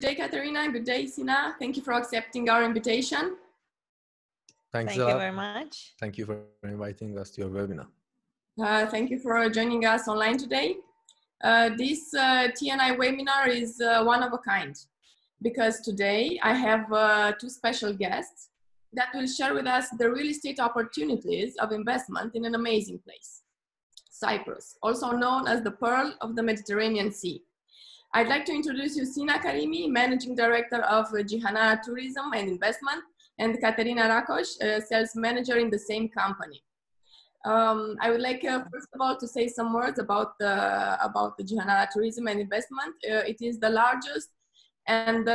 day, Ekaterina. Good day, Sina. Thank you for accepting our invitation. Thank you very much. Thank you for inviting us to your webinar. Thank you for joining us online today. This TNI webinar is one of a kind because today I have two special guests that will share with us the real estate opportunities of investment in an amazing place, Cyprus, also known as the Pearl of the Mediterranean Sea. I'd like to introduce you Sina Karimi, Managing Director of Cihanara Tourism and Investment, and Ekaterina Rakach, Sales Manager in the same company. I would like, first of all, to say some words about the Cihanara Tourism and Investment. It is the largest and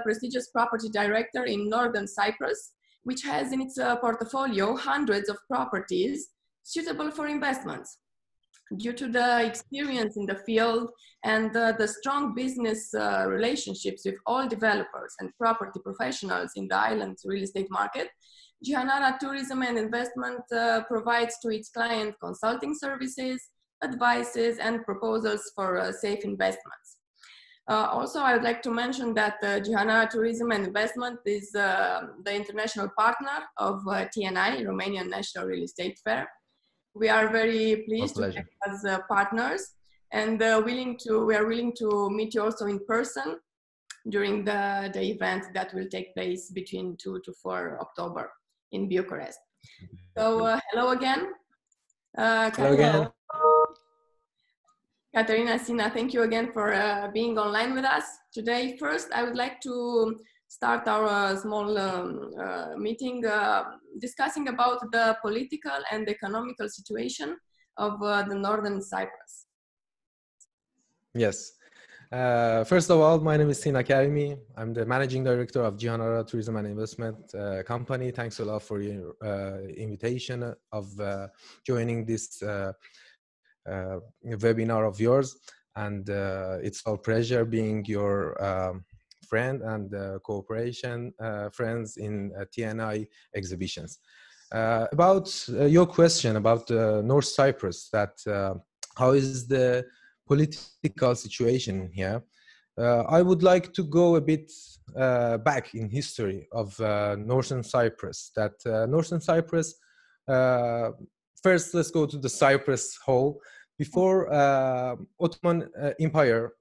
prestigious property director in Northern Cyprus, which has in its portfolio hundreds of properties suitable for investments. Due to the experience in the field and the strong business relationships with all developers and property professionals in the island's real estate market, Cihanara Tourism and Investment provides to its client consulting services, advices, and proposals for safe investments. Also, I would like to mention that Cihanara Tourism and Investment is the international partner of TNI, Romanian National Real Estate Fair. We are very pleased to have as partners, and we are willing to meet you also in person during the event that will take place between 2 to 4 October in Bucharest. So hello again. Hello again. Ekaterina, Sina, thank you again for being online with us today. First, I would like to start our small meeting discussing about the political and economical situation of the Northern Cyprus. Yes. First of all, my name is Sina Karimi. I'm the Managing Director of Cihanara Tourism and Investment company. Thanks a lot for your invitation of joining this webinar of yours. And it's our pleasure being your friend and cooperation friends in TNI exhibitions. About your question about North Cyprus, that how is the political situation here? I would like to go a bit back in history of Northern Cyprus. That Northern Cyprus, first let's go to the Cyprus whole. Before Ottoman Empire,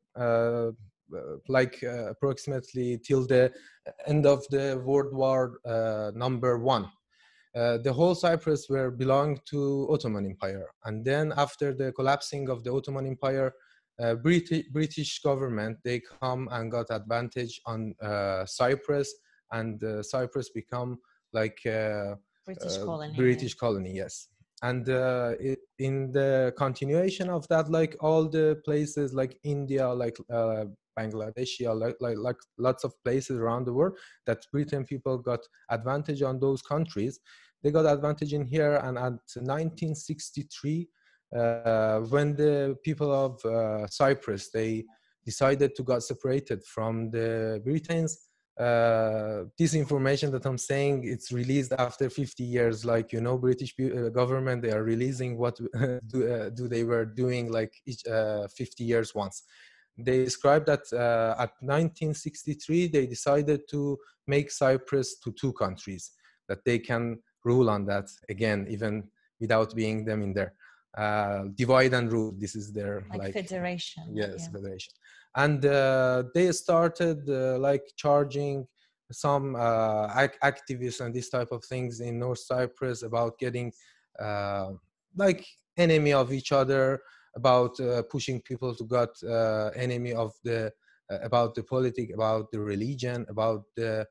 approximately till the end of the World War #1. The whole Cyprus were belonged to Ottoman Empire. And then after the collapsing of the Ottoman Empire, British government, they come and got advantage on Cyprus, and Cyprus become like British colony, yes. And in the continuation of that, like all the places like India, like Bangladesh, like lots of places around the world that Britain people got advantage on those countries. They got advantage in here, and at 1963, when the people of Cyprus, they decided to get separated from the Britons. This information that I'm saying, it's released after 50 years, like, you know, British government, they are releasing what do they were doing like each 50 years once. They described that at 1963, they decided to make Cyprus to two countries, that they can rule on that again, even without being them in there. Divide and rule, this is their like federation. Yes, yeah. federation. And they started like charging some activists and this type of things in North Cyprus about getting like enemy of each other, about pushing people to get enemy of the about the politics, about the religion, about the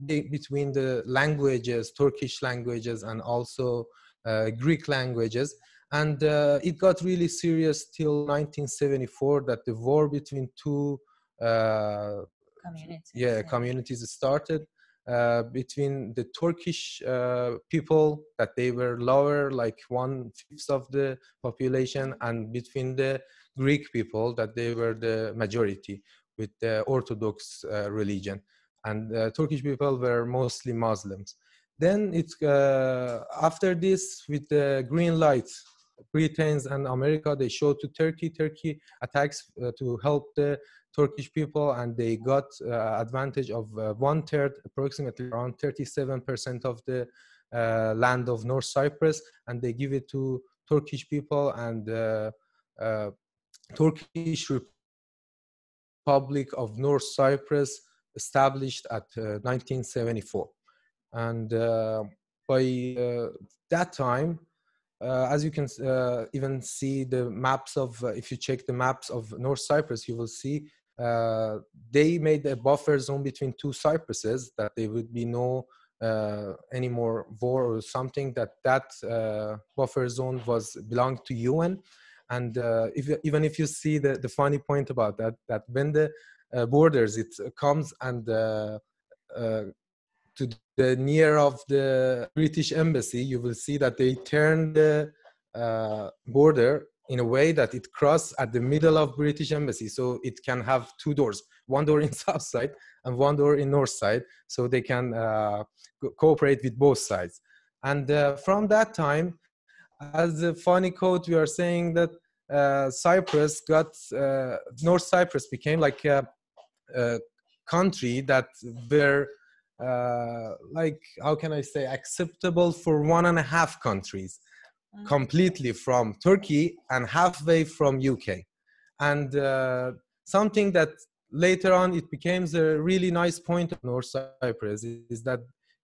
between the languages, Turkish languages and also Greek languages. And it got really serious till 1974, that the war between two communities started, between the Turkish people, that they were lower, like 1/5 of the population, and between the Greek people, that they were the majority with the Orthodox religion. And Turkish people were mostly Muslims. Then it's after this, with the green light, Britain and America, they showed to Turkey. Turkey attacks to help the Turkish people, and they got advantage of 1/3, approximately around 37% of the land of North Cyprus, and they give it to Turkish people, and Turkish Republic of North Cyprus established at 1974. And by that time, as you can even see the maps of, if you check the maps of North Cyprus, you will see they made a buffer zone between two Cypruses, that there would be no any more war or something, that buffer zone was belonged to UN. And even if you see the funny point about that when the borders, it comes and to the near of the British embassy, you will see that they turn the border in a way that it crosses at the middle of British embassy, so it can have two doors, one door in south side and one door in north side, so they can cooperate with both sides. And from that time, as a funny quote, we are saying that Cyprus got North Cyprus became like a country that were like, how can I say, acceptable for 1.5 countries, completely from Turkey and halfway from UK. And something that later on it became a really nice point of North Cyprus is that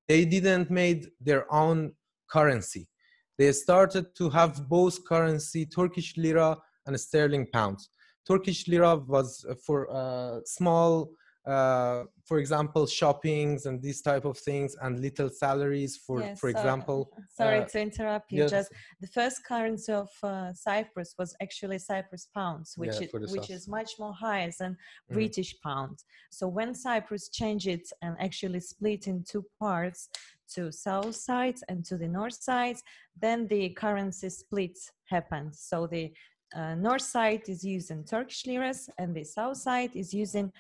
they didn't made their own currency. They started to have both currency, Turkish lira and sterling pounds. Turkish lira was for small, for example, shoppings and these type of things, and little salaries for, yes, for example. Sorry to interrupt you. Yes. Just the first currency of Cyprus was actually Cyprus pounds, which is much more higher than British pounds. So when Cyprus changed it and actually split in two parts, to south side and to the north side, then the currency split happened. So the north side is using Turkish liras and the south side is using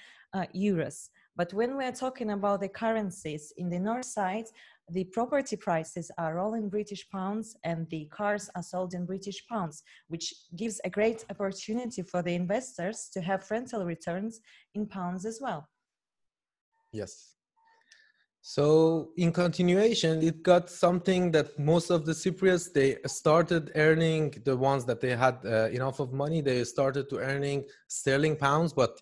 euros. But when we're talking about the currencies in the north side, the property prices are all in British pounds and the cars are sold in British pounds, which gives a great opportunity for the investors to have rental returns in pounds as well. Yes. So in continuation, it got something that most of the Cypriots, they started earning, the ones that they had enough of money, they started to earning sterling pounds, but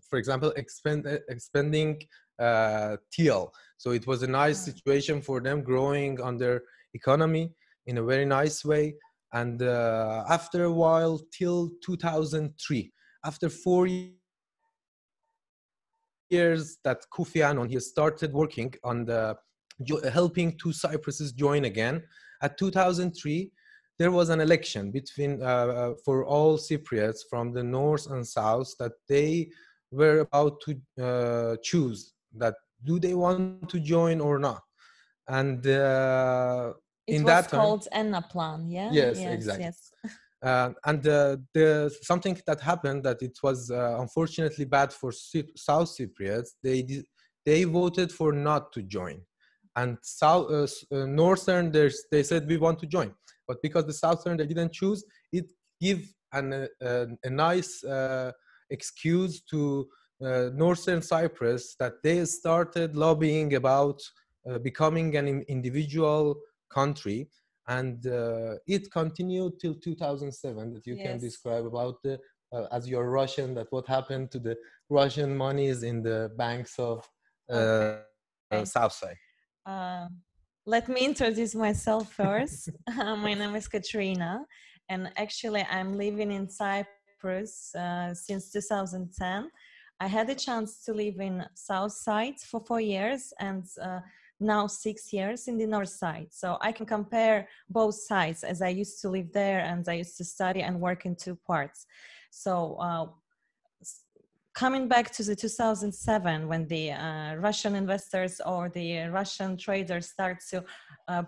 for example, expending TL. So it was a nice situation for them, growing on their economy in a very nice way. And after a while, till 2003, after 4 years that Kofi Annan, he started working on the helping two Cypruses join again. At 2003, there was an election between for all Cypriots from the north and south, that they were about to choose that do they want to join or not. And it was called Enna Plan, yeah? Yes, exactly. Yes. And something that happened, that it was unfortunately bad for South Cypriots. They voted for not to join, and Northern, they said we want to join, but because the Southern they didn't choose, it give a nice excuse to Northern Cyprus that they started lobbying about becoming an individual country. And it continued till 2007, that you can describe about the, as you're Russian, that what happened to the Russian monies in the banks of South side. Let me introduce myself first. My name is Ekaterina, and actually I'm living in Cyprus since 2010. I had a chance to live in South side for 4 years, and now 6 years in the north side. So I can compare both sides, as I used to live there and I used to study and work in two parts. So coming back to the 2007, when the Russian investors or the Russian traders start to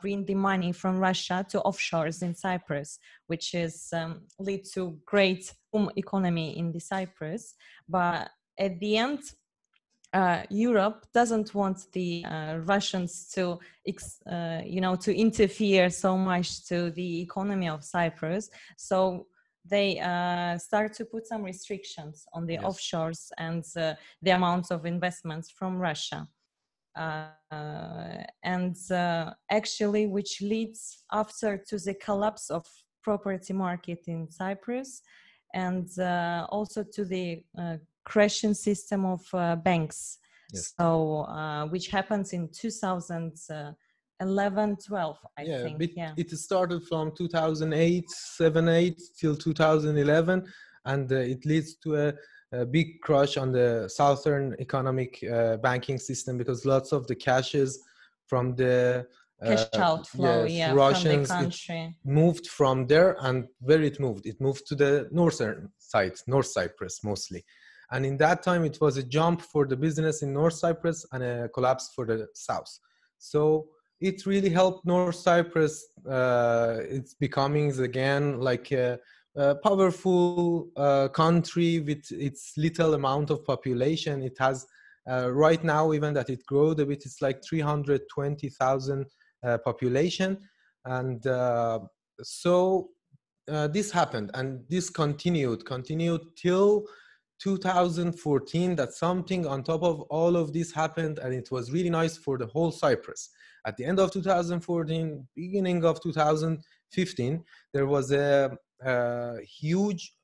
bring the money from Russia to offshores in Cyprus, which is lead to great economy in the Cyprus. But at the end, Europe doesn't want the Russians to, to interfere so much to the economy of Cyprus. So they start to put some restrictions on the Yes. offshores and the amounts of investments from Russia. Actually, which leads after to the collapse of property market in Cyprus, and also to the crashing system of banks. Yes. So which happens in 2011, 12, I think. It started from 2008, 7-8 till 2011, and it leads to a big crash on the southern economic banking system, because lots of the cashes from the cash outflow, Russians, from the country, moved from there. And where it moved to the northern side, North Cyprus mostly. And in that time, it was a jump for the business in North Cyprus and a collapse for the south. So it really helped North Cyprus. It's becoming again like a powerful country with its little amount of population. It has right now, even that it growed a bit, it's like 320,000 population. And so this happened, and this continued till 2014, that something on top of all of this happened, and it was really nice for the whole Cyprus. At the end of 2014, beginning of 2015, there was a huge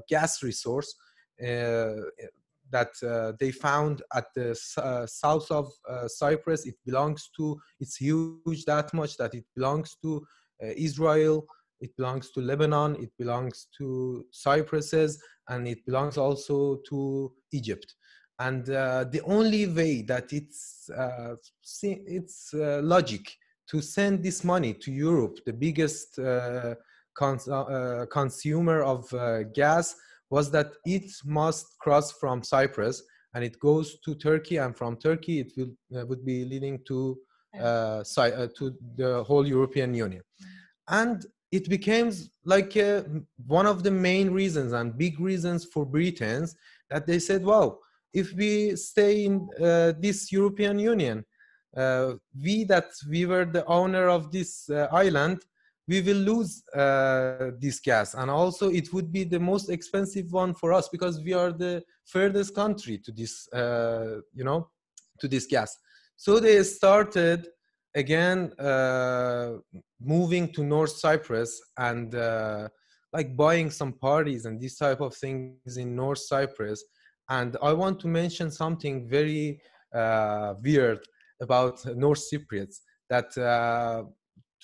gas resource that they found at the south of Cyprus. It's huge that much that it belongs to Israel, it belongs to Lebanon, it belongs to Cyprus, and it belongs also to Egypt. And the only way that it's logic to send this money to Europe, the biggest consumer of gas, was that it must cross from Cyprus and it goes to Turkey, and from Turkey it would be leading to the whole European Union. And it became like one of the main reasons and big reasons for Britons that they said, wow, if we stay in this European Union, we were the owner of this island, we will lose this gas. And also it would be the most expensive one for us, because we are the furthest country to this, to this gas. So they started again moving to North Cyprus and like buying some parties and this type of things in North Cyprus. And I want to mention something very weird about North Cypriots, that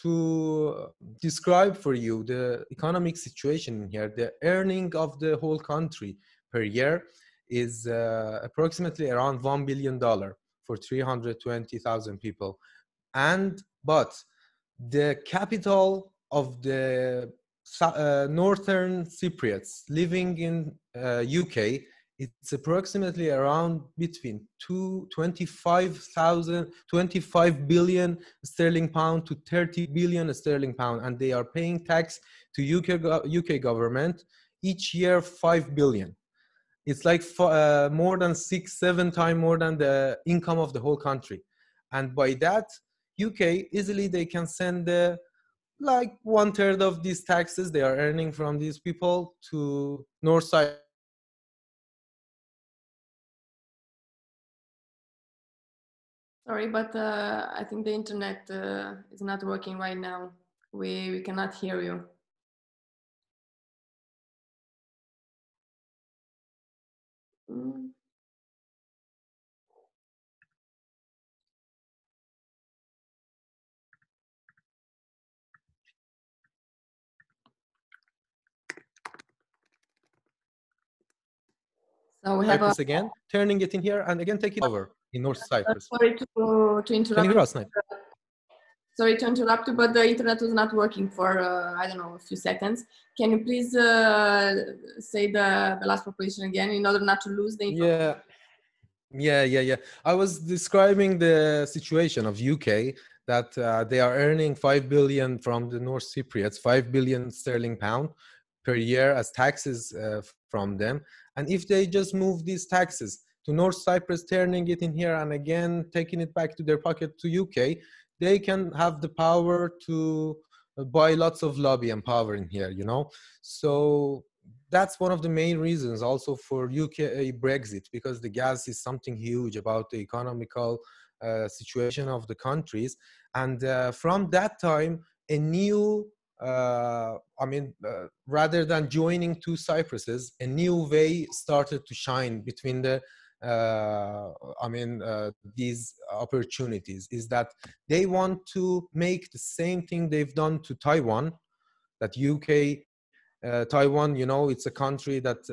to describe for you the economic situation here, the earning of the whole country per year is approximately around $1 billion for 320,000 people. But the capital of the Northern Cypriots living in UK, it's approximately around between 25 billion sterling pound to 30 billion sterling pound, and they are paying tax to UK government each year 5 billion. It's like more than 6-7 times more than the income of the whole country. And by that, UK easily they can send like 1/3 of these taxes they are earning from these people to North Cyprus. Sorry, but I think the internet is not working right now. We cannot hear you. So we have again, turning it in here and again taking over in North Cyprus. Sorry to interrupt. Can you hear us now? Sorry to interrupt you, but the internet was not working for, I don't know, a few seconds. Can you please say the last proposition again in order not to lose the information? Yeah. I was describing the situation of UK, that they are earning 5 billion from the North Cypriots, 5 billion sterling pound per year as taxes from them. And if they just move these taxes to North Cyprus, turning it in here and again taking it back to their pocket to UK, they can have the power to by lots of lobby and power in here, you know. So that's one of the main reasons also for UK Brexit, because the gas is something huge about the economical situation of the countries. And from that time, a new, rather than joining two Cypruses, a new way started to shine between the these opportunities, is that they want to make the same thing they've done to Taiwan. That UK, Taiwan, you know, it's a country that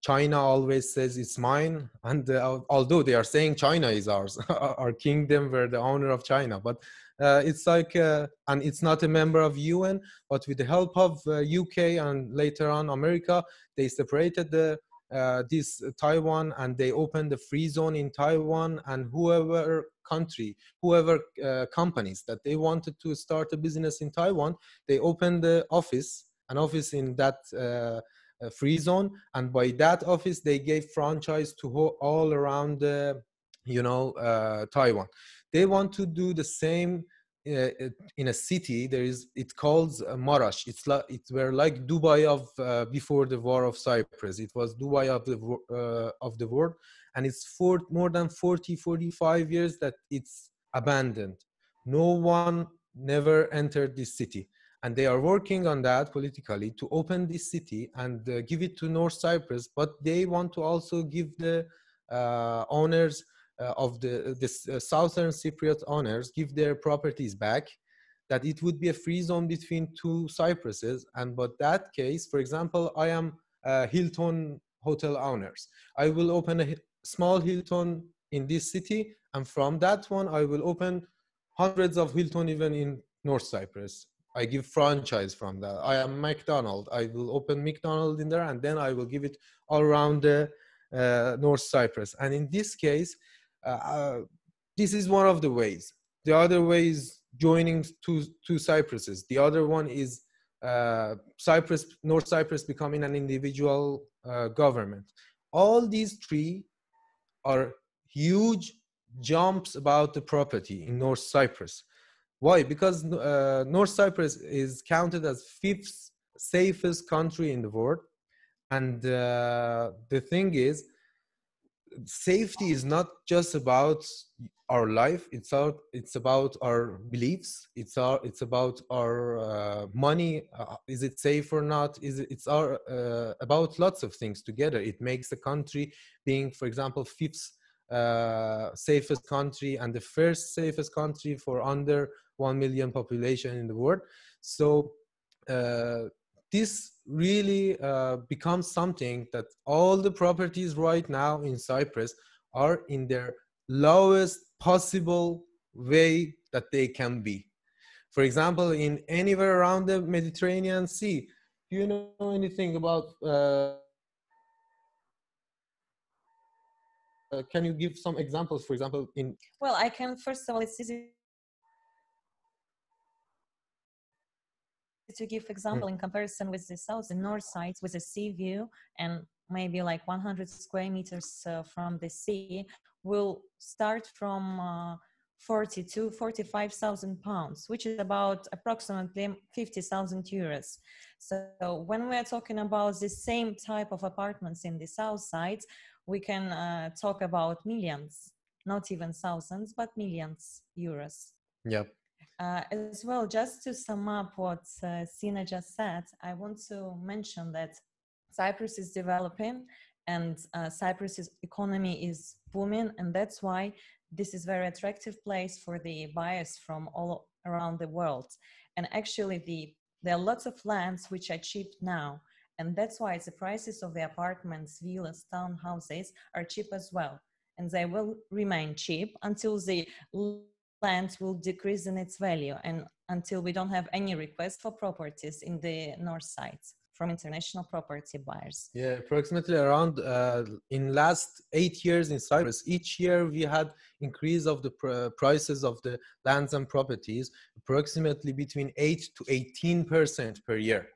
China always says it's mine, and although they are saying China is ours, our kingdom, we're the owner of China, but it's like, and it's not a member of UN, but with the help of UK and later on America, they separated this Taiwan, and they opened the free zone in Taiwan, and whoever companies that they wanted to start a business in Taiwan, they opened an office in that free zone, and by that office they gave franchise to all around Taiwan. They want to do the same in a city. It calls Marash. It's like Dubai of before the war of Cyprus. It was Dubai of the world, and it's for more than 45 years that it's abandoned. No one never entered this city, and they are working on that politically to open this city and give it to North Cyprus. But they want to also give the owners of the Southern Cypriot owners, give their properties back, that it would be a free zone between two Cypruses. And but that case, for example, I am Hilton hotel owners. I will open a small Hilton in this city, and from that one, I will open hundreds of Hilton even in North Cyprus. I give franchise from that. I am McDonald's. I will open McDonald's in there, and then I will give it all around the North Cyprus. And in this case, this is one of the ways. The other way is joining two Cypruses. The other one is North Cyprus becoming an individual government. All these three are huge jumps about the property in North Cyprus. Why? Because North Cyprus is counted as 5th safest country in the world. And the thing is, safety is not just about our life. It's about our beliefs. It's about our money. Is it safe or not? It's about lots of things together. It makes the country being, for example, 5th safest country and the first safest country for under 1 million population in the world. So this really becomes something that all the properties right now in Cyprus are in their lowest possible way that they can be. For example, in anywhere around the Mediterranean Sea, do you know anything about can you give some examples, for example, in... Well, I can, first of all, it's easy to give example in comparison with the south and north sides with a sea view, and maybe like 100 square meters from the sea will start from 40 to 45,000 pounds, which is about approximately 50,000 euros. So when we are talking about the same type of apartments in the south sides, we can talk about millions, not even thousands, but millions euros. Yep. As well, just to sum up what Sina just said, I want to mention that Cyprus is developing and Cyprus's economy is booming, and that's why this is a very attractive place for the buyers from all around the world. And actually, there are lots of lands which are cheap now, and that's why the prices of the apartments, villas, townhouses are cheap as well, and they will remain cheap until the land will decrease in its value and until we don't have any requests for properties in the north sides from international property buyers. Yeah, approximately around in last 8 years in Cyprus, each year we had increase of the prices of the lands and properties approximately between 8 to 18% per year.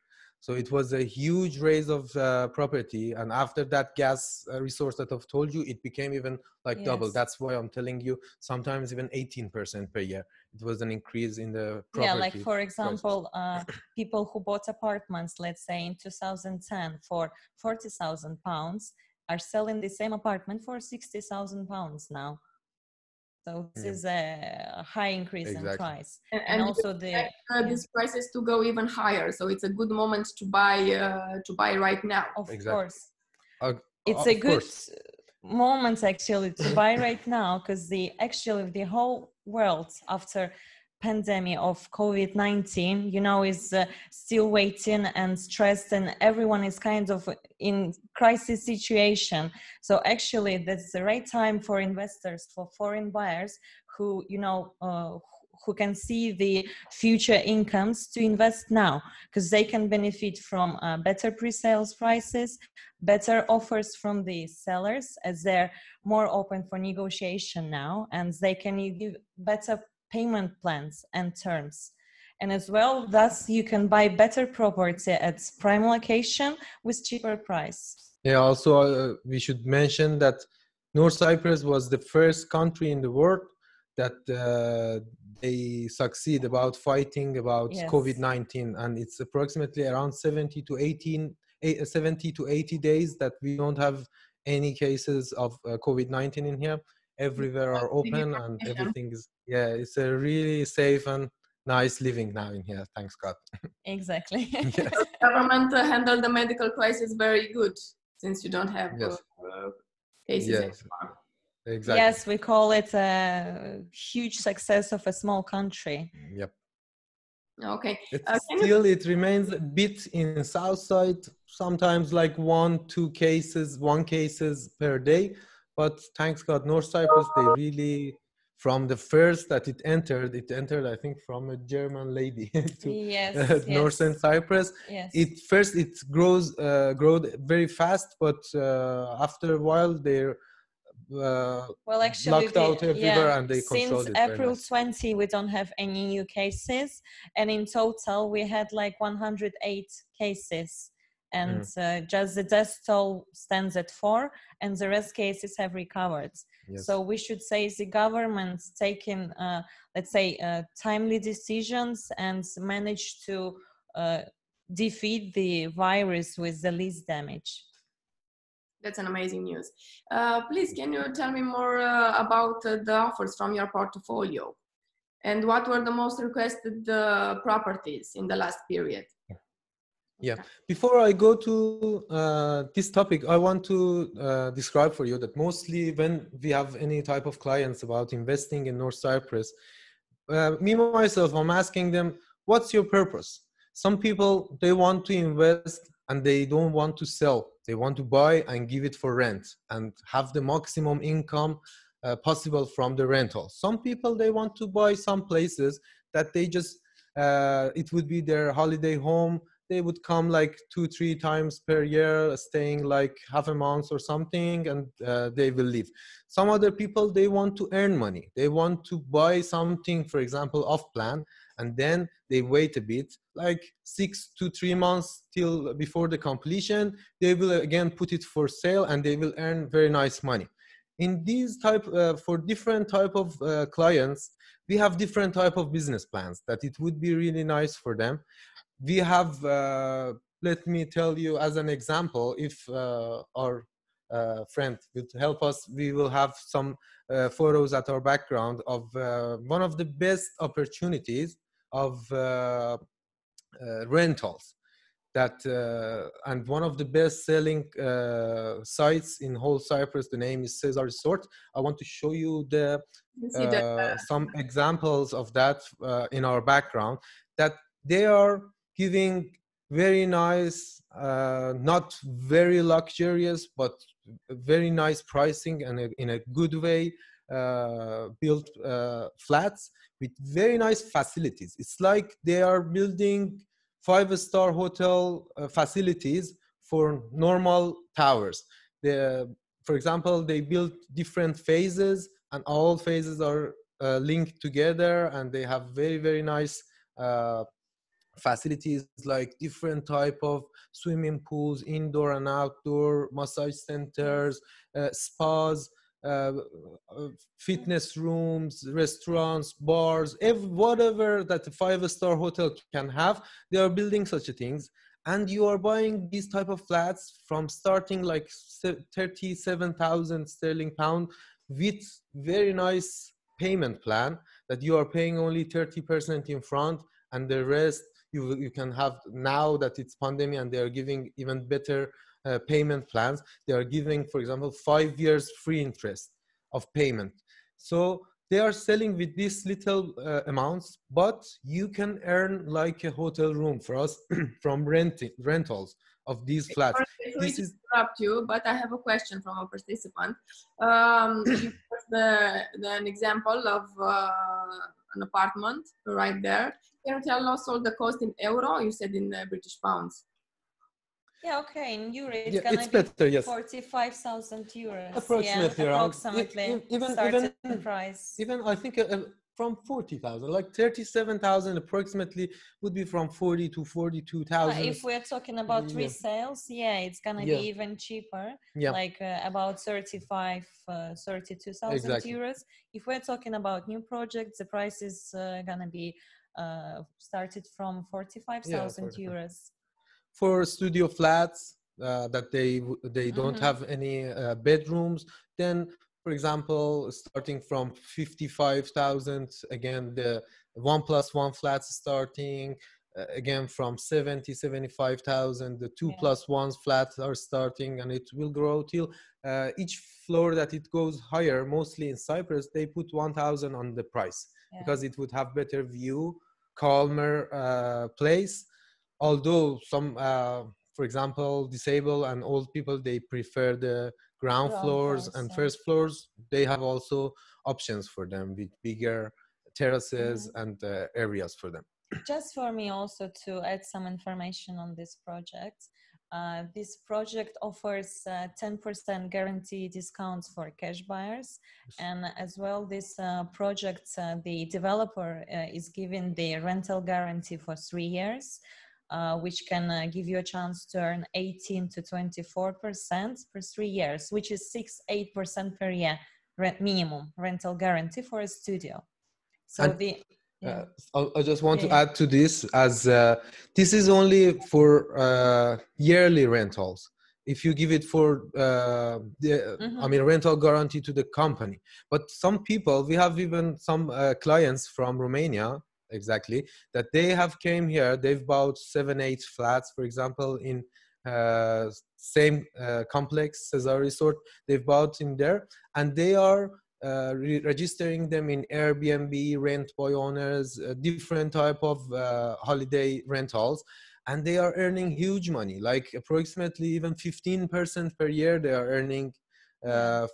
So it was a huge raise of property. And after that gas resource that I've told you, it became even like double. That's why I'm telling you, sometimes even 18% per year. It was an increase in the property. Yeah, like for example, people who bought apartments, let's say in 2010 for £40,000 are selling the same apartment for £60,000 now. So this is a high increase in price, and also these prices to go even higher. So it's a good moment to buy right now. Of course, it's a good moment actually to buy right now, because the whole world after pandemic of COVID-19, you know, is still waiting and stressed, and everyone is kind of in crisis situation. So actually that's the right time for investors, for foreign buyers who, you know, who can see the future incomes to invest now, because they can benefit from better pre-sales prices, better offers from the sellers as they're more open for negotiation now, and they can give better payment plans and terms. And as well, thus you can buy better property at prime location with cheaper price. Yeah, also we should mention that North Cyprus was the first country in the world that they succeed about fighting about COVID-19, and it's approximately around 70 to 80 days that we don't have any cases of COVID-19 in here. Everywhere are open and everything is, it's a really safe and nice living now in here, thanks God. Exactly. The government handled the medical crisis very good, since you don't have cases anymore. Exactly. Yes, we call it a huge success of a small country. Yep. Okay. Still, it remains a bit in south side, sometimes like one cases per day. But thanks God, North Cyprus, they really, from the first that it entered, I think, from a German lady to Northern Cyprus. It growed very fast, but after a while they're actually, locked out everywhere and they controlled it. Since April 20, we don't have any new cases, and in total we had like 108 cases. And just the death toll stands at 4, and the rest cases have recovered. So we should say the government's taking, let's say, timely decisions and managed to defeat the virus with the least damage. That's an amazing news. Please, can you tell me more about the offers from your portfolio, and what were the most requested properties in the last period? Yeah, before I go to this topic, I want to describe for you that mostly when we have any type of clients about investing in North Cyprus, me myself, I'm asking them, what's your purpose? Some people, they want to invest and they don't want to sell. They want to buy and give it for rent and have the maximum income possible from the rental. Some people, they want to buy some places that they just, it would be their holiday home. They would come like 2-3 times per year, staying like half a month or something, and they will leave. Some other people, they want to earn money. They want to buy something, for example, off plan, and then they wait a bit, like 6 to 3 months till before the completion. They will again put it for sale, and they will earn very nice money. In these type, for different type of clients, we have different type of business plans that it would be really nice for them. We have, let me tell you as an example, if our friend would help us, we will have some photos at our background of one of the best opportunities of rentals. And one of the best selling sites in whole Cyprus, the name is Caesar Resort. I want to show you some examples of that in our background, that they are giving very nice, not very luxurious, but very nice pricing and in a good way built flats with very nice facilities. It's like they are building 5-star hotel facilities for normal towers. For example, they built different phases, and all phases are linked together, and they have very, very nice facilities like different type of swimming pools, indoor and outdoor, massage centers, spas, fitness rooms, restaurants, bars, whatever that a 5-star hotel can have, they are building such things. And you are buying these type of flats from starting like 37,000 sterling pound with very nice payment plan that you are paying only 30% in front, and the rest you can have. Now that it's pandemic and they are giving even better payment plans, they are giving, for example, 5 years free interest of payment. So they are selling with these little amounts, but you can earn like a hotel room for us from rentals of these flats. Sorry to interrupt you, but I have a question from a participant. You put an example of an apartment right there. Can you tell us all the cost in euro? You said in British pounds. Yeah, okay. In euro, it's gonna be better, yes. 45,000 euros. Approximately, even starting price. Even I think from 40,000, like 37,000 approximately would be from 40 to 42,000. If we're talking about resales, it's gonna be even cheaper, like about 32,000 euros. If we're talking about new projects, the price is gonna be started from 45,000 euros. For studio flats that they don't have any bedrooms, then for example starting from 55,000, again the 1+1 flats starting again from 75,000, the 2+1 flats are starting, and it will grow till each floor that it goes higher. Mostly in Cyprus they put 1,000 on the price because it would have better view, calmer place. Although some, for example, disabled and old people, they prefer the ground floors and first floors. They have also options for them with bigger terraces and areas for them. Just for me also to add some information on this project. This project offers 10% guarantee discounts for cash buyers. And as well, this project, the developer is giving the rental guarantee for 3 years. Which can give you a chance to earn 18 to 24% for 3 years, which is 6-8% per year minimum rental guarantee for a studio. So I just want to add to this, as this is only for yearly rentals. If you give it for rental guarantee to the company. But some people, we have even some clients from Romania, that they have came here, they've bought 7-8 flats, for example, in same complex Cesar Resort, they've bought in there, and they are registering them in Airbnb, rent by owners, different type of holiday rentals, and they are earning huge money, like approximately even 15% per year they are earning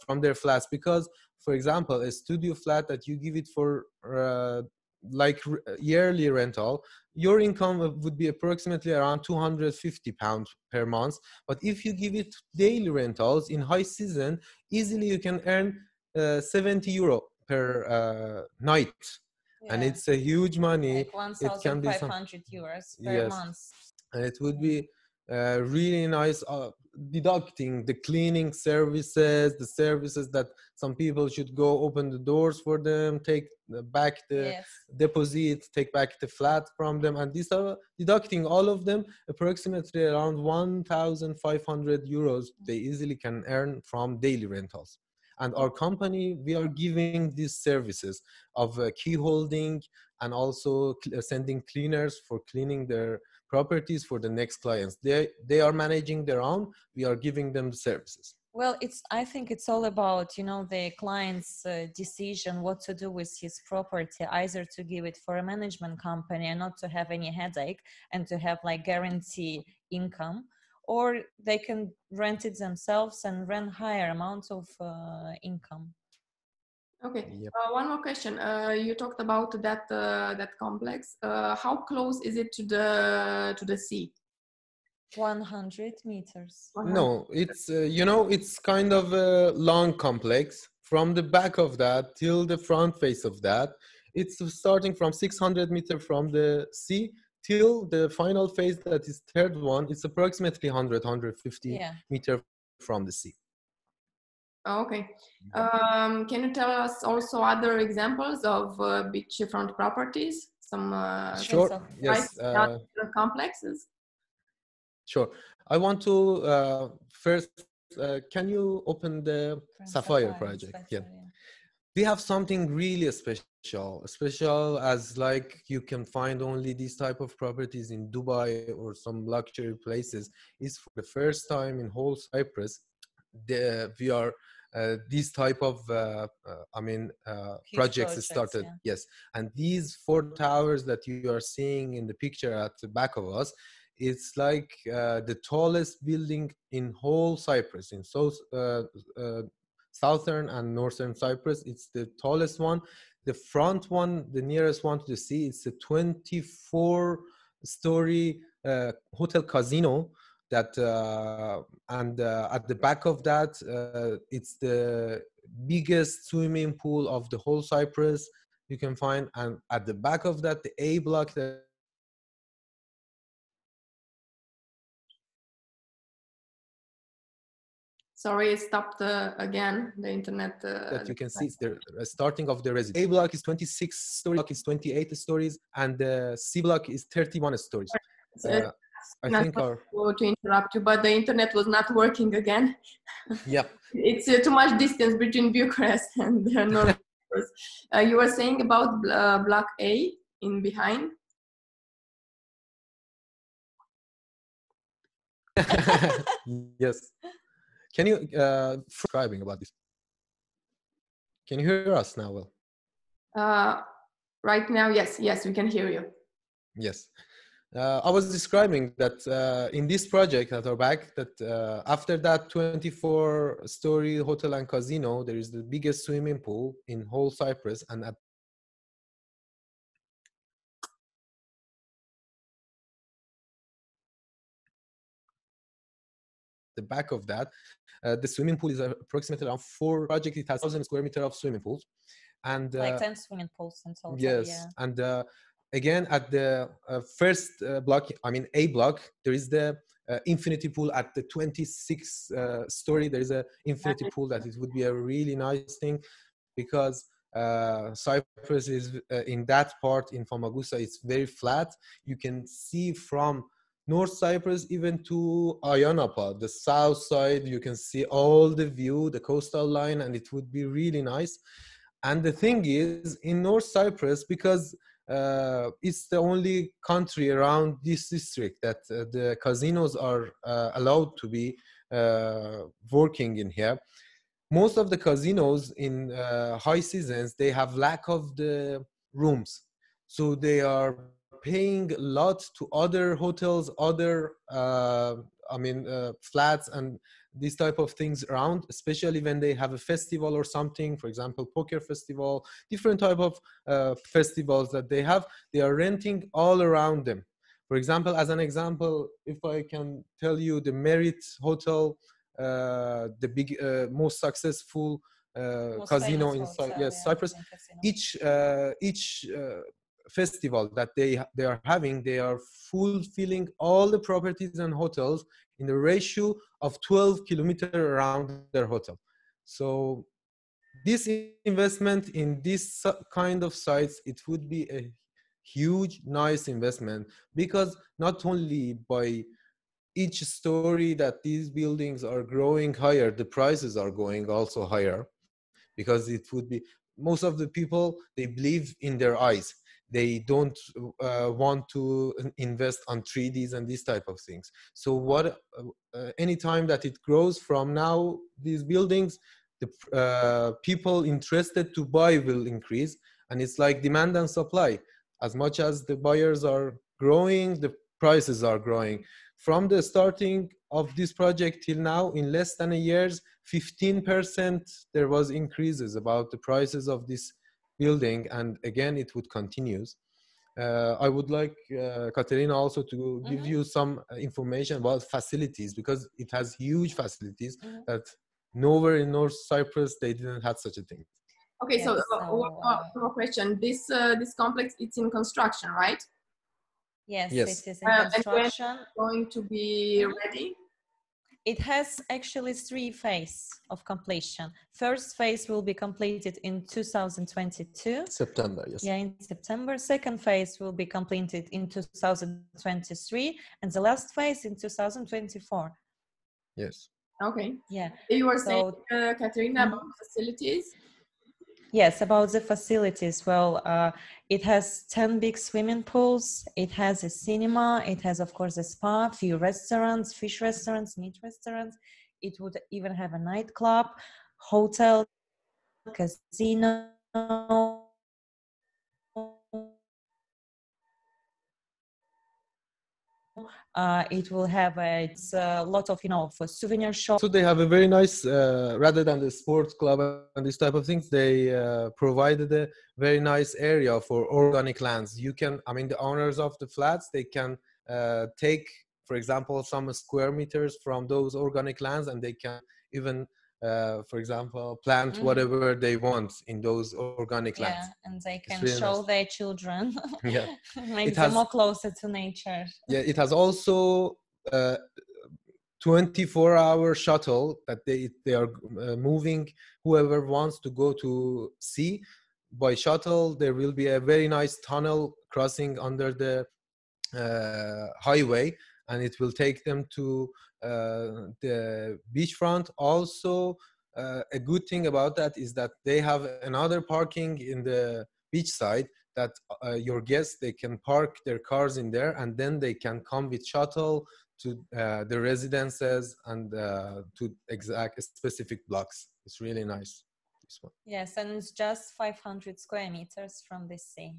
from their flats. Because, for example, a studio flat that you give it for like yearly rental, your income would be approximately around £250 per month. But if you give it daily rentals in high season, easily you can earn €70 per night. And it's a huge money. Like 1,500 euros per month. And it would be really nice deducting the cleaning services, the services that some people should go open the doors for them, take back the deposit, take back the flat from them, and these are deducting all of them approximately around 1,500 euros they easily can earn from daily rentals. And our company, we are giving these services of key holding and also sending cleaners for cleaning their properties for the next clients. They are managing their own. We are giving them services. Well, I think it's all about, the client's decision what to do with his property, either to give it for a management company and not to have any headache and to have like guarantee income, or they can rent it themselves and rent higher amounts of income. Okay. One more question. You talked about that complex. How close is it to the sea? 100 meters. 100. No, it's it's kind of a long complex. From the back of that till the front face of that, it's starting from 600 meters from the sea till the final phase, that is third one, it's approximately 150 meters from the sea. Okay. Can you tell us also other examples of beachfront properties? Some sure. Yes. Complexes. Sure. I want to first. Can you open the Sapphire project? Yeah. We have something really special as like you can find only these type of properties in Dubai or some luxury places. Is for the first time in whole Cyprus, we are these type of projects started. Yeah. Yes, and these 4 towers that you are seeing in the picture at the back of us, it's like the tallest building in whole Cyprus, in southern and northern Cyprus. It's the tallest one. The front one, the nearest one to the sea, it's a 24-story hotel casino. That at the back of that, it's the biggest swimming pool of the whole Cyprus you can find. And at the back of that, the A block that Sorry, it stopped again, the internet. That you can see it's the starting of the residence. A block is 26 stories, block is 28 stories, and the C block is 31 stories. I think to interrupt you, but the internet was not working again. Yeah. It's too much distance between Bucharest and North. You were saying about block A in behind? Yes. Can you describing about this? Can you hear us now, Will? Right now, yes, we can hear you. Yes. I was describing that in this project at our back, that after that 24-story hotel and casino, there is the biggest swimming pool in whole Cyprus, and at the back of that, the swimming pool is approximately around 4 project. It has 1,000 square meters of swimming pools, and like 10 swimming pools in total. Yes, yeah. And again, at the first block, I mean A block, there is the infinity pool at the 26 story. There is an infinity pool that it would be a really nice thing, because Cyprus is in that part in Famagusta, it's very flat. You can see from North Cyprus even to Ayia, the south side, you can see all the view, the coastal line, and it would be really nice. And the thing is, in North Cyprus, because it's the only country around this district that the casinos are allowed to be working in here. Most of the casinos in high seasons, they have lack of the rooms. So they are paying a lot to other hotels, other flats and these type of things around, especially when they have a festival or something, for example, poker festival, different type of festivals that they have, they are renting all around them. For example, as an example, if I can tell you the Merit Hotel, the big, most successful casino in Cyprus, each festival that they are having, they are fulfilling all the properties and hotels in the ratio of 12 kilometers around their hotel. So this investment in this kind of sites, it would be a huge, nice investment, because not only by each story that these buildings are growing higher, the prices are going also higher, because it would be, most of the people, they believe in their eyes. They don't want to invest on 3Ds and these type of things. So what anytime that it grows from now, these buildings, the people interested to buy will increase, and it's like demand and supply. As much as the buyers are growing, the prices are growing. From the starting of this project till now, in less than a year, 15% there was increases about the prices of this building, and again it would continue. I would like Ekaterina also to give you some information about facilities, because it has huge facilities that nowhere in North Cyprus they didn't have such a thing. Okay, so one more question. This complex, it's in construction, right? Yes, yes. it is in construction. And when it's going to be ready? It has actually 3 phases of completion. First phase will be completed in 2022. September, yes. Yeah, in September. Second phase will be completed in 2023, and the last phase in 2024. Yes. Okay. Yeah. You were saying, Katerina, about facilities? Yes, about the facilities. Well, it has 10 big swimming pools. It has a cinema. It has, of course, a spa, few restaurants, fish restaurants, meat restaurants. It would even have a nightclub, hotel, casino. It will have a lot of, for souvenir shops. So they have a very nice, rather than the sports club and this type of things, they provided a very nice area for organic lands. You can, I mean, the owners of the flats, they can take, for example, some square meters from those organic lands, and they can even, for example, plant whatever they want in those organic lands. Yeah, and they can really show nice. their children. Yeah, Make them more closer to nature. Yeah, it has also 24-hour shuttle that they are moving whoever wants to go to sea by shuttle. There will be a very nice tunnel crossing under the highway, and it will take them to the beachfront. Also, a good thing about that is that they have another parking in the beach side that your guests, they can park their cars in there, and then they can come with shuttle to the residences and to exact specific blocks. It's really nice, this one. Yes, and it's just 500 square meters from the sea.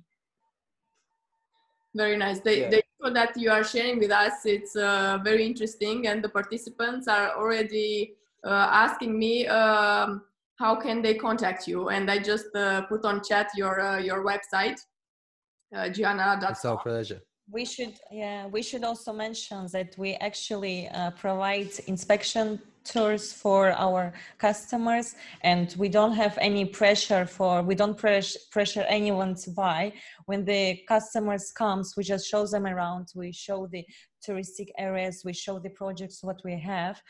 Very nice. The info that you are sharing with us, it's very interesting, and the participants are already asking me how can they contact you, and I just put on chat your website, Cihanara.com. It's our pleasure. We should also mention that we actually provide inspection tours for our customers, and we don't have any pressure we don't pressure anyone to buy. When the customers comes, we just show them around, we show the touristic areas, we show the projects what we have.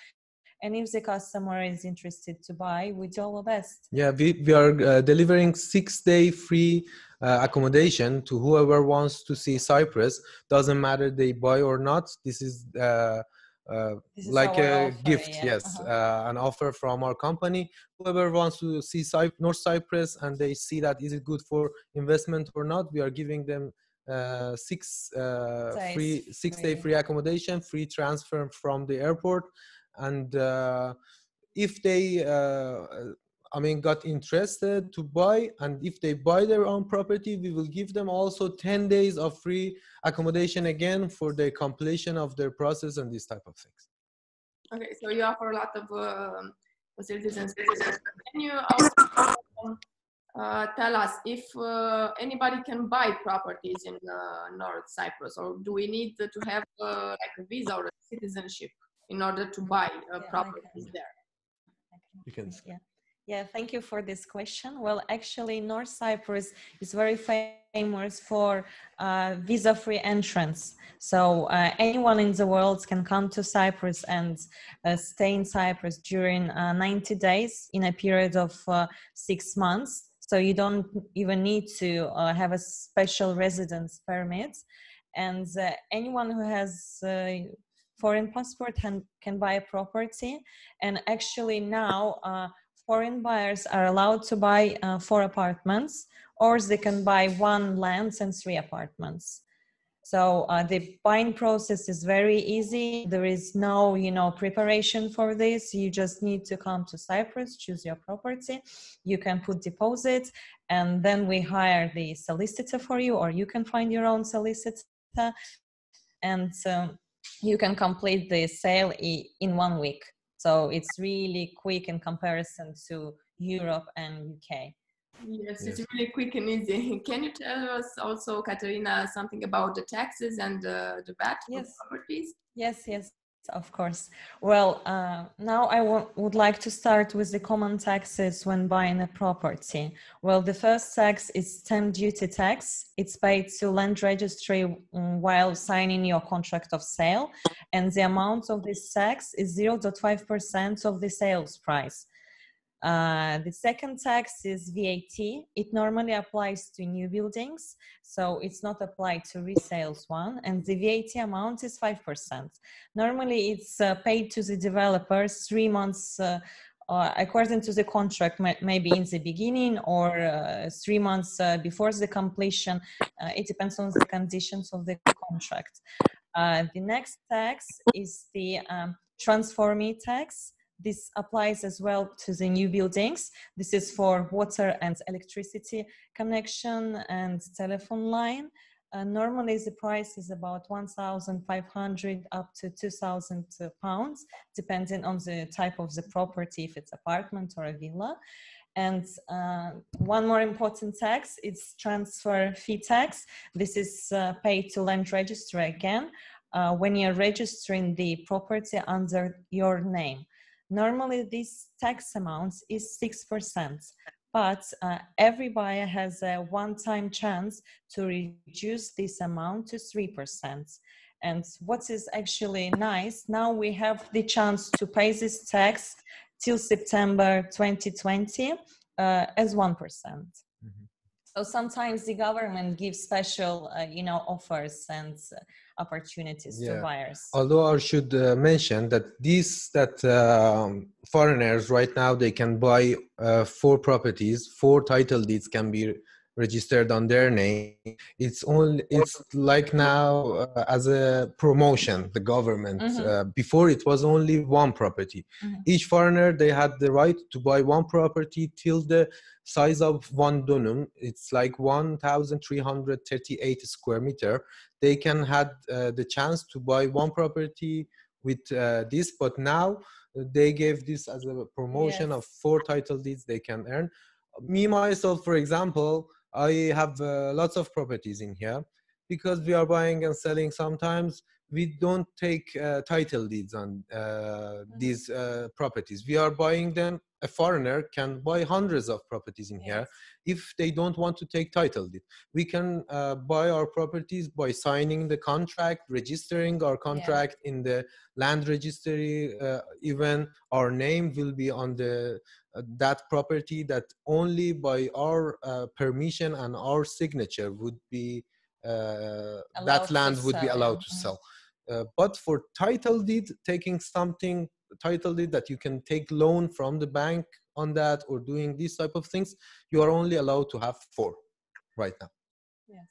And if the customer is interested to buy, we do our best. Yeah, we are delivering 6-day free accommodation to whoever wants to see Cyprus. Doesn't matter they buy or not. This is like a offer, gift, yes, an offer from our company. Whoever wants to see North Cyprus and they see that is it good for investment or not, we are giving them 6-day free accommodation, free transfer from the airport. And if they got interested to buy, and if they buy their own property, we will give them also 10 days of free accommodation again for the completion of their process and this type of things. Okay, so you offer a lot of facilities and services. Can you also tell us if anybody can buy properties in North Cyprus, or do we need to have like a visa or a citizenship in order to buy properties there? You can. Yeah, thank you for this question. Well, actually, North Cyprus is very famous for visa-free entrance. So anyone in the world can come to Cyprus and stay in Cyprus during 90 days in a period of 6 months. So you don't even need to have a special residence permit. And anyone who has foreign passport can buy a property. And actually now foreign buyers are allowed to buy 4 apartments, or they can buy 1 land and 3 apartments. So the buying process is very easy. There is no, preparation for this. You just need to come to Cyprus, choose your property. You can put deposit, and then we hire the solicitor for you, or you can find your own solicitor, and you can complete the sale in 1 week. So it's really quick in comparison to Europe and UK. Yes, it's really quick and easy. Can you tell us also, Katerina, something about the taxes and the VAT for properties? Yes, Of course. Well, now I would like to start with the common taxes when buying a property. Well, the first tax is stamp duty tax. It's paid to land registry while signing your contract of sale. And the amount of this tax is 0.5% of the sales price. The second tax is VAT. It normally applies to new buildings, so it's not applied to resales one, and the VAT amount is 5%. Normally it's paid to the developers 3 months according to the contract, maybe in the beginning or 3 months before the completion. It depends on the conditions of the contract. The next tax is the transforming tax. This applies as well to the new buildings. This is for water and electricity connection and telephone line. Normally the price is about 1,500 up to 2,000 pounds, depending on the type of the property, if it's apartment or a villa. And one more important tax is transfer fee tax. This is paid to land registry again when you're registering the property under your name. Normally, this tax amount is 6%, but every buyer has a one-time chance to reduce this amount to 3%. And what is actually nice, now we have the chance to pay this tax till September 2020 as 1%. Mm-hmm. So sometimes the government gives special, offers and opportunities to buyers. Although I should mention that foreigners right now, they can buy 4 properties, 4 title deeds can be registered on their name. It's like now as a promotion, the government. Mm-hmm. Before it was only 1 property. Mm-hmm. Each foreigner, they had the right to buy 1 property till the size of 1 dönüm. It's like 1,338 square meter. They can have the chance to buy 1 property with this, but now they gave this as a promotion of 4 title deeds they can earn. Me, myself, for example, I have lots of properties in here. Because we are buying and selling sometimes, we don't take title deeds on these properties. We are buying them. A foreigner can buy hundreds of properties in here. If they don't want to take title deed, we can buy our properties by signing the contract, registering our contract in the land registry. Even our name will be on the that property, that only by our permission and our signature would be that land would be allowed to sell. But for title deed, taking something title deed that you can take loan from the bank on that, or doing these type of things, you are only allowed to have 4 right now. Yes,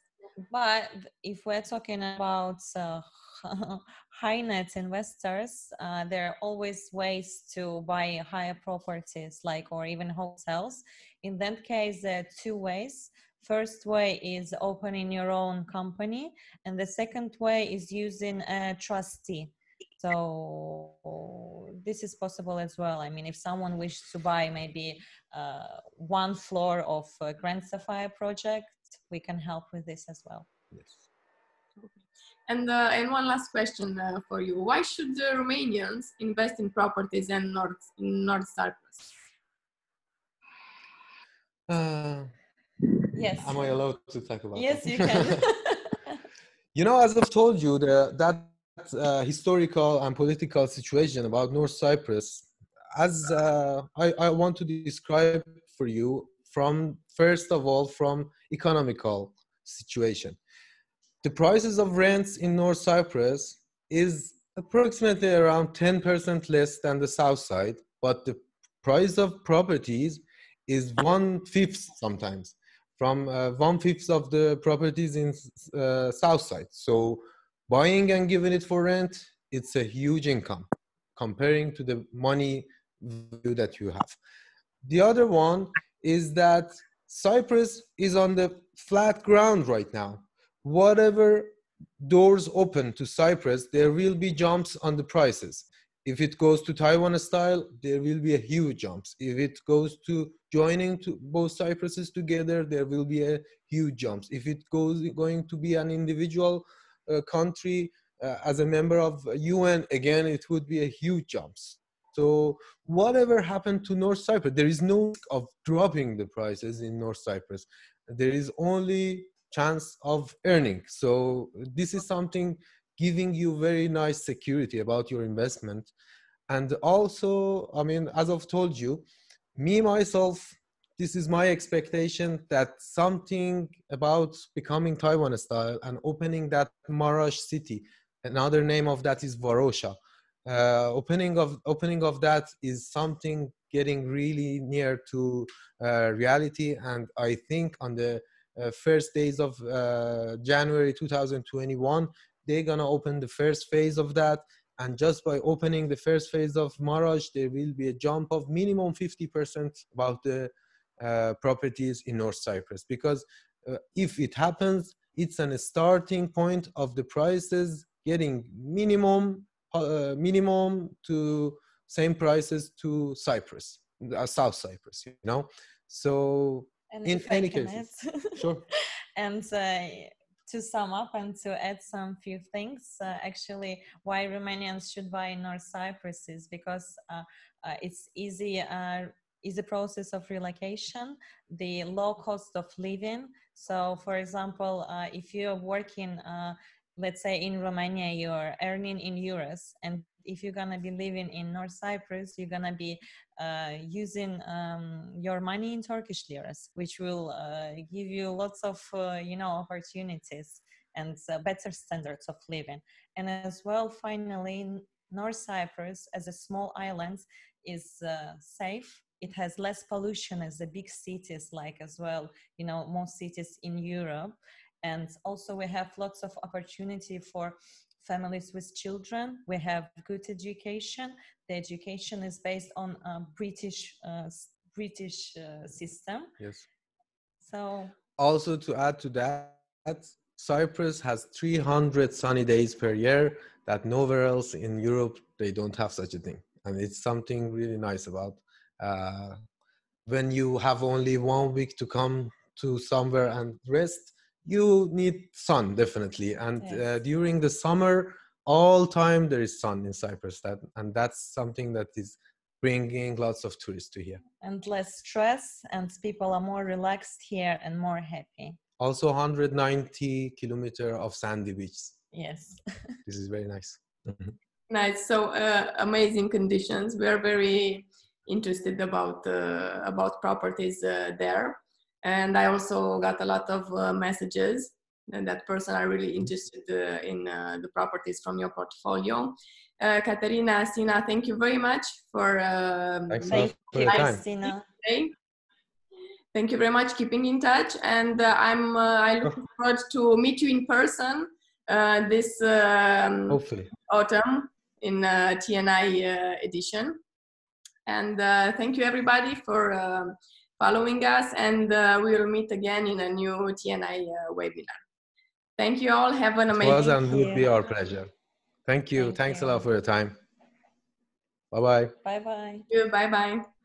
but if we're talking about high net investors, there are always ways to buy higher properties, or even hotels. In that case, there are 2 ways. First way is opening your own company, and the second way is using a trustee. So this is possible as well. I mean, if someone wishes to buy maybe 1 floor of a Grand Sapphire project, we can help with this as well. Yes. Okay. And one last question for you. Why should Romanians invest in properties in North Cyprus? Yes. Am I allowed to talk about Yes, that? you can. As I've told you, that historical and political situation about North Cyprus, as I want to describe for you first of all from economical situation. The prices of rents in North Cyprus is approximately around 10% less than the south side, but the price of properties is 1/5 sometimes, from 1/5 of the properties in south side. So buying and giving it for rent, it's a huge income comparing to the money value that you have. The other one is that Cyprus is on the flat ground right now. Whatever doors open to Cyprus, there will be jumps on the prices. If it goes to Taiwan style, there will be a huge jumps. If it goes to joining to both Cypruses together, there will be a huge jumps. If it going to be an individual country as a member of UN, again, it would be a huge jump. So whatever happened to North Cyprus, there is no risk of dropping the prices in North Cyprus. There is only chance of earning. So this is something giving you very nice security about your investment. And also, I mean, as I've told you, me, myself, this is my expectation that something about becoming Taiwan style and opening that Marash city, another name of that is Varosha. Opening of that is something getting really near to reality. And I think on the first days of January 2021, they're gonna open the first phase of that. And just by opening the first phase of Marash, there will be a jump of minimum 50% about the properties in North Cyprus. Because if it happens, it's a starting point of the prices getting minimum to same prices to Cyprus, South Cyprus, you know. So and in any case, sure. And to sum up and to add some few things, actually, why Romanians should buy in North Cyprus is because it's easy process of relocation, the low cost of living. So, for example, if you're working, let's say in Romania, you're earning in euros, and if you're gonna be living in North Cyprus, you're gonna be using your money in Turkish liras, which will give you lots of opportunities and better standards of living. And as well, finally, North Cyprus as a small island is safe. It has less pollution as the big cities, like as well, most cities in Europe. And also we have lots of opportunity for families with children. We have good education. The education is based on a British system. Yes. So also to add to that, Cyprus has 300 sunny days per year that nowhere else in Europe, they don't have such a thing. And it's something really nice about when you have only 1 week to come to somewhere and rest, you need sun, definitely. And yes. During the summer, all time there is sun in Cyprus, and that's something that is bringing lots of tourists to here. And less stress, and people are more relaxed here and more happy. Also 190 kilometers of sandy beaches. Yes. This is very nice. Nice. So amazing conditions. We are very interested about properties there. And I also got a lot of messages that person are really interested in the properties from your portfolio. Ekaterina, Sina, thank you very much for your time. Sina. Thank you very much. Keeping in touch, and I look forward to meet you in person this hopefully autumn in TNI edition. And thank you everybody for following us, and we will meet again in a new TNI webinar. Thank you all. Have an amazing day. It was and would be our pleasure. Thank you. Thanks a lot for your time. Bye-bye. Bye-bye. Bye-bye.